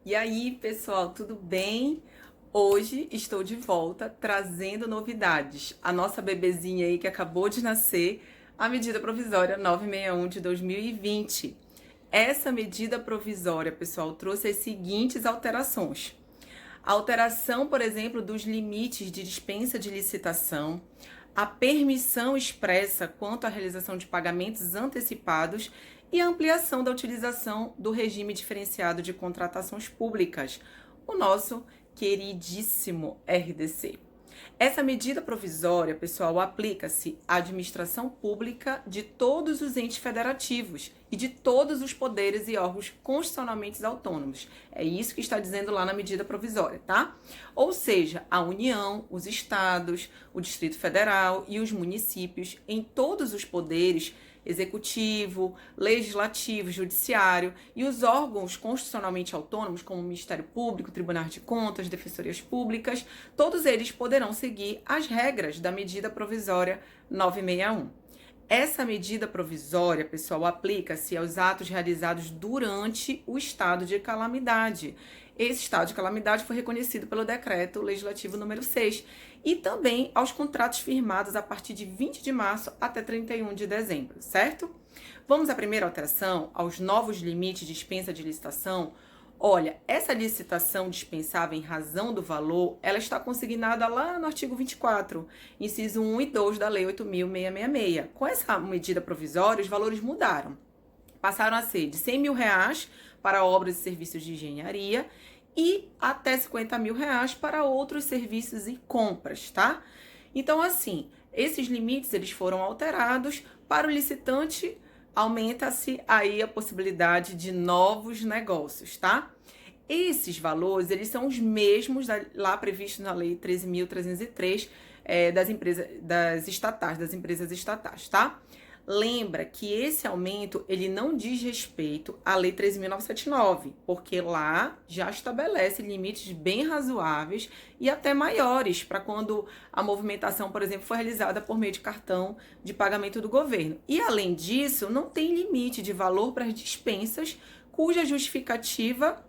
E aí, pessoal, tudo bem? Hoje estou de volta trazendo novidades. A nossa bebezinha aí que acabou de nascer, a medida provisória 961 de 2020. Essa medida provisória, pessoal, trouxe as seguintes alterações. A alteração, por exemplo, dos limites de dispensa de licitação, a permissão expressa quanto à realização de pagamentos antecipados e a ampliação da utilização do regime diferenciado de contratações públicas, o nosso queridíssimo RDC. Essa medida provisória, pessoal, aplica-se à administração pública de todos os entes federativos e de todos os poderes e órgãos constitucionalmente autônomos. É isso que está dizendo lá na medida provisória, tá? Ou seja, a União, os estados, o Distrito Federal e os municípios, em todos os poderes executivo, legislativo, judiciário e os órgãos constitucionalmente autônomos, como o Ministério Público, Tribunal de Contas, Defensorias Públicas, todos eles poderão seguir as regras da medida provisória 961. Essa medida provisória, pessoal, aplica-se aos atos realizados durante o estado de calamidade. Esse estado de calamidade foi reconhecido pelo Decreto Legislativo número 6 e também aos contratos firmados a partir de 20 de março até 31 de dezembro, certo? Vamos à primeira alteração, aos novos limites de dispensa de licitação. Olha, essa licitação dispensável em razão do valor, ela está consignada lá no artigo 24, inciso 1 e 2 da Lei 8.666. Com essa medida provisória, os valores mudaram. Passaram a ser de R$ 100 mil para obras e serviços de engenharia e até R$ 50 mil para outros serviços e compras, tá? Então, assim, esses limites eles foram alterados. Para o licitante, aumenta-se aí a possibilidade de novos negócios, tá? Esses valores, eles são os mesmos lá previstos na Lei 13.303 das empresas estatais, tá? Lembra que esse aumento, ele não diz respeito à Lei 13.979, porque lá já estabelece limites bem razoáveis e até maiores para quando a movimentação, por exemplo, for realizada por meio de cartão de pagamento do governo. E, além disso, não tem limite de valor para as dispensas cuja justificativa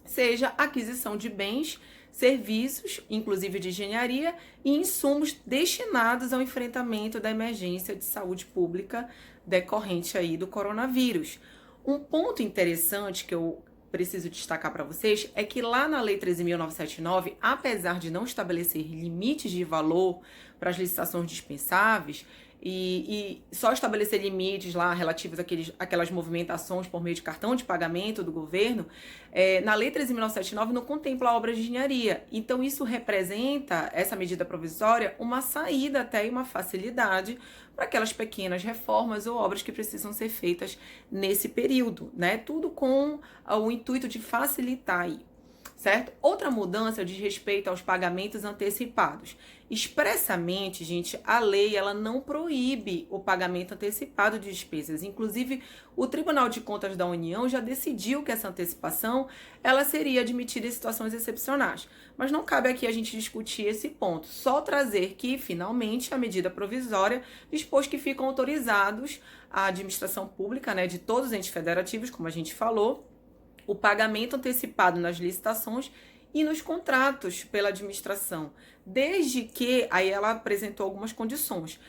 seja aquisição de bens, serviços, inclusive de engenharia, e insumos destinados ao enfrentamento da emergência de saúde pública decorrente aí do coronavírus. Um ponto interessante que eu preciso destacar para vocês é que lá na Lei 13.979, apesar de não estabelecer limites de valor para as licitações dispensáveis, e só estabelecer limites lá relativos àquelas movimentações por meio de cartão de pagamento do governo, na Lei 13.979 não contempla obras de engenharia. Então, isso representa, essa medida provisória, uma saída até e uma facilidade para aquelas pequenas reformas ou obras que precisam ser feitas nesse período, né? Tudo com o intuito de facilitar aí. Certo? Outra mudança diz respeito aos pagamentos antecipados. Expressamente, gente, a lei ela não proíbe o pagamento antecipado de despesas. Inclusive, o Tribunal de Contas da União já decidiu que essa antecipação ela seria admitida em situações excepcionais. Mas não cabe aqui a gente discutir esse ponto. Só trazer que, finalmente, a medida provisória dispôs que ficam autorizados a administração pública, né, de todos os entes federativos, como a gente falou, o pagamento antecipado nas licitações e nos contratos pela administração, desde que, aí ela apresentou algumas condições,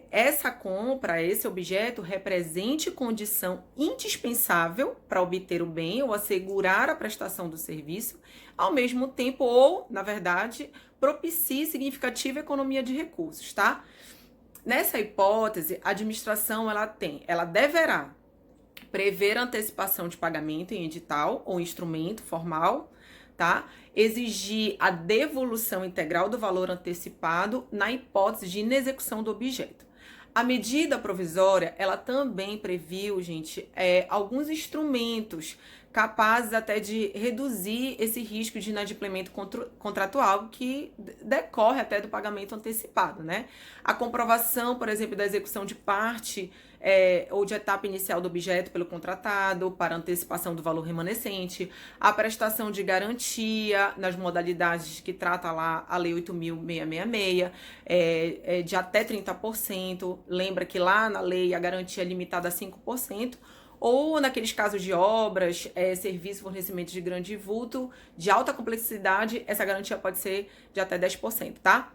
essa compra, esse objeto represente condição indispensável para obter o bem ou assegurar a prestação do serviço, ao mesmo tempo, ou, na verdade, propicie significativa economia de recursos, tá? Nessa hipótese, a administração, ela deverá prever antecipação de pagamento em edital ou instrumento formal, tá? Exigir a devolução integral do valor antecipado na hipótese de inexecução do objeto. A medida provisória, ela também previu, gente, alguns instrumentos capazes até de reduzir esse risco de inadimplemento contratual que decorre até do pagamento antecipado, né? A comprovação, por exemplo, da execução de parte ou de etapa inicial do objeto pelo contratado para antecipação do valor remanescente, a prestação de garantia nas modalidades que trata lá a Lei 8.666, de até 30%. Lembra que lá na lei a garantia é limitada a 5%, Ou naqueles casos de obras, serviço, fornecimento de grande vulto, de alta complexidade, essa garantia pode ser de até 10%, tá?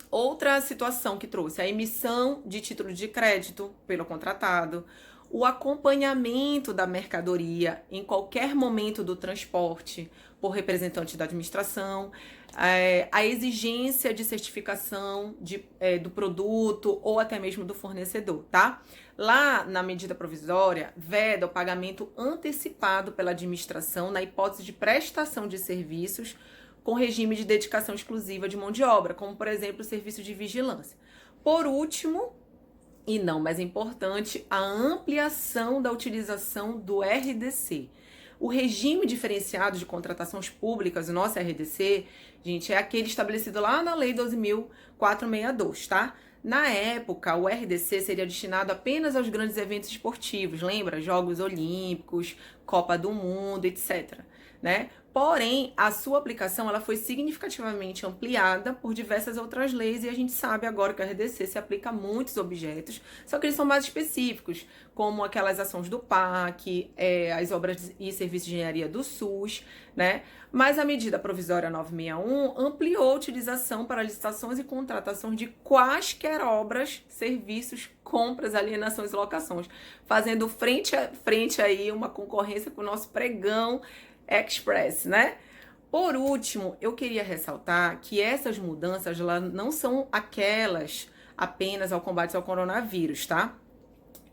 Outra situação que trouxe a emissão de título de crédito pelo contratado, o acompanhamento da mercadoria em qualquer momento do transporte por representante da administração, a exigência de certificação do produto ou até mesmo do fornecedor, tá? Lá na medida provisória, veda o pagamento antecipado pela administração na hipótese de prestação de serviços com regime de dedicação exclusiva de mão de obra, como, por exemplo, o serviço de vigilância. Por último, e não mais importante, a ampliação da utilização do RDC. O regime diferenciado de contratações públicas, o nosso RDC, gente, é aquele estabelecido lá na Lei 12.462, tá? Na época, o RDC seria destinado apenas aos grandes eventos esportivos, lembra? Jogos Olímpicos, Copa do Mundo, etc., né? Porém, a sua aplicação ela foi significativamente ampliada por diversas outras leis e a gente sabe agora que o RDC se aplica a muitos objetos, só que eles são mais específicos, como aquelas ações do PAC, as obras e serviços de engenharia do SUS, né? Mas a medida provisória 961 ampliou a utilização para licitações e contratações de quaisquer obras, serviços, compras, alienações e locações, fazendo frente a frente aí uma concorrência com o nosso pregão Express, né? Por último, eu queria ressaltar que essas mudanças lá não são aquelas apenas ao combate ao coronavírus, tá?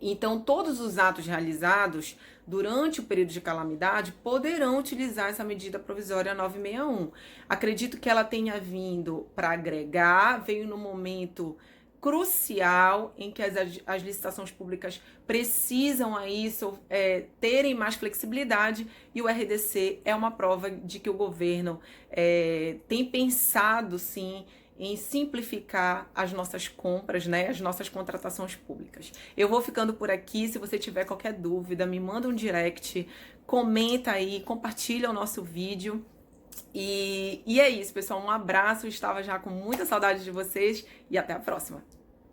Então, todos os atos realizados durante o período de calamidade poderão utilizar essa medida provisória 961. Acredito que ela tenha vindo para agregar, veio no momento crucial em que as licitações públicas precisam aí terem mais flexibilidade e o RDC é uma prova de que o governo tem pensado sim em simplificar as nossas compras, né, as nossas contratações públicas. Eu vou ficando por aqui, se você tiver qualquer dúvida, me manda um direct, comenta aí, compartilha o nosso vídeo. E é isso, pessoal. Um abraço. Estava já com muita saudade de vocês e até a próxima.